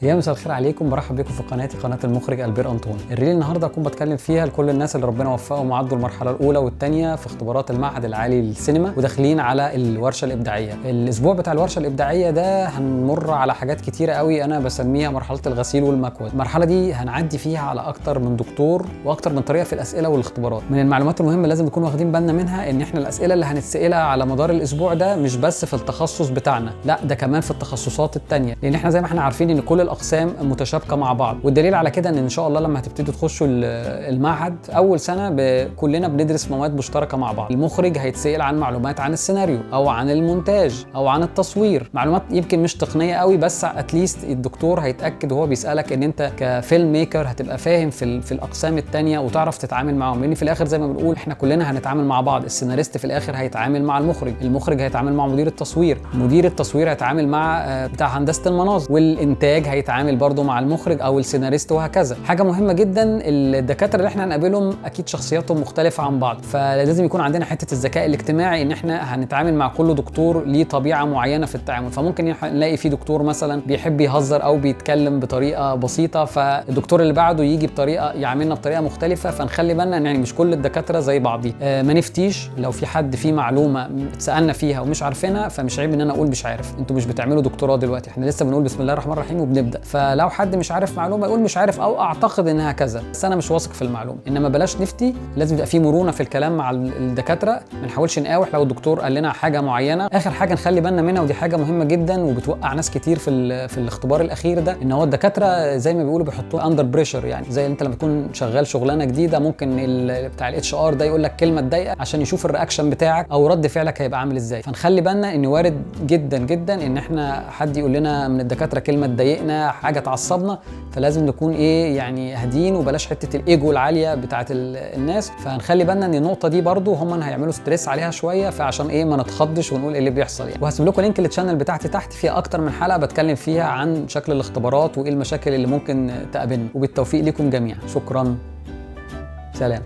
يا مساء الخير عليكم، برحب بكم في قناتي قناه المخرج البير انطون. الريل النهارده هكون بتكلم فيها لكل الناس اللي ربنا وفقهم وعدوا المرحله الاولى والثانيه في اختبارات المعهد العالي للسينما وداخلين على الورشه الابداعيه. الاسبوع بتاع الورشه الابداعيه ده هنمر على حاجات كتيره قوي، انا بسميها مرحله الغسيل والمكوى. المرحله دي هنعدي فيها على اكتر من دكتور واكتر من طريقه في الاسئله والاختبارات. من المعلومات المهمه لازم نكون واخدين بالنا منها ان احنا الاسئله اللي هنتسالها على مدار الاسبوع ده مش بس في التخصص بتاعنا، لا ده كمان في التخصصات الثانيه، لان احنا زي ما احنا عارفين ان كل الاقسام متشابكه مع بعض. والدليل على كده ان شاء الله لما هتبتدوا تخشوا المعهد اول سنه كلنا بندرس مواد مشتركه مع بعض. المخرج هيتسال عن معلومات عن السيناريو او عن المونتاج او عن التصوير، معلومات يمكن مش تقنيه قوي بس اتليست الدكتور هيتاكد وهو بيسالك ان انت كفيلم ميكر هتبقى فاهم في الاقسام الثانيه وتعرف تتعامل معاهم، لان في الاخر زي ما بنقول احنا كلنا هنتعامل مع بعض. السيناريست في الاخر هيتعامل مع المخرج هيتعامل مع مدير التصوير هيتعامل مع بتاع هندسه المناظر، والانتاج هيتعامل برضو مع المخرج او السيناريست وهكذا. حاجه مهمه جدا، الدكاتره اللي احنا هنقابلهم اكيد شخصياتهم مختلفه عن بعض، فلازم يكون عندنا حته الذكاء الاجتماعي ان احنا هنتعامل مع كل دكتور ليه طبيعه معينه في التعامل. فممكن نلاقي في دكتور مثلا بيحب يهزر او بيتكلم بطريقه بسيطه، فالدكتور اللي بعده يجي بطريقه يعاملنا بطريقه مختلفه. فنخلي بالنا ان يعني مش كل الدكاتره زي بعضي. ما نفتيش لو في حد فيه معلومه سالنا فيها ومش عارفينها، فمش عيب ان انا اقول مش عارف. انتوا مش بتعملوا دكتوراه دلوقتي، احنا لسه بنقول بسم الله الرحمن الرحيم وبنبدا. فلو حد مش عارف معلومه يقول مش عارف او اعتقد انها كذا بس انا مش واثق في المعلومه. انما بلاش نفتي، لازم يبقى في مرونه في الكلام مع الدكاتره، ما نحاولش نقاوح لو الدكتور قال لنا حاجه معينه. اخر حاجه نخلي بالنا منها ودي حاجه مهمه جدا وبتوقع ناس كتير في الاختبار الاخير ده، ان هو الدكاتره زي ما بيقولوا بيحطوه اندر بريشر. يعني زي انت لما تكون شغال شغلانه جديده ممكن بتاع الاتش ار ده يقول لك كلمه تضايقك عشان يشوف الرياكشن بتاعك او رد فعلك هيبقى عامل ازاي. فنخلي بالنا ان وارد جدا جدا ان احنا حد يقول لنا من الدكاتره كلمه تضايقنا، حاجه تعصبنا، فلازم نكون يعني هادين وبلاش حته الايجو العاليه بتاعه الناس. فهنخلي بالنا ان النقطه دي برضو هم هيعملوا ستريس عليها شويه، فعشان ما نتخضش ونقول ايه اللي بيحصل يعني. وهسيب لكم لينك للشانل بتاعتي تحت، فيها اكتر من حلقه بتكلم فيها عن شكل الاختبارات وايه المشاكل اللي ممكن تقابلنا. وبالتوفيق لكم جميعا، شكرا، سلام.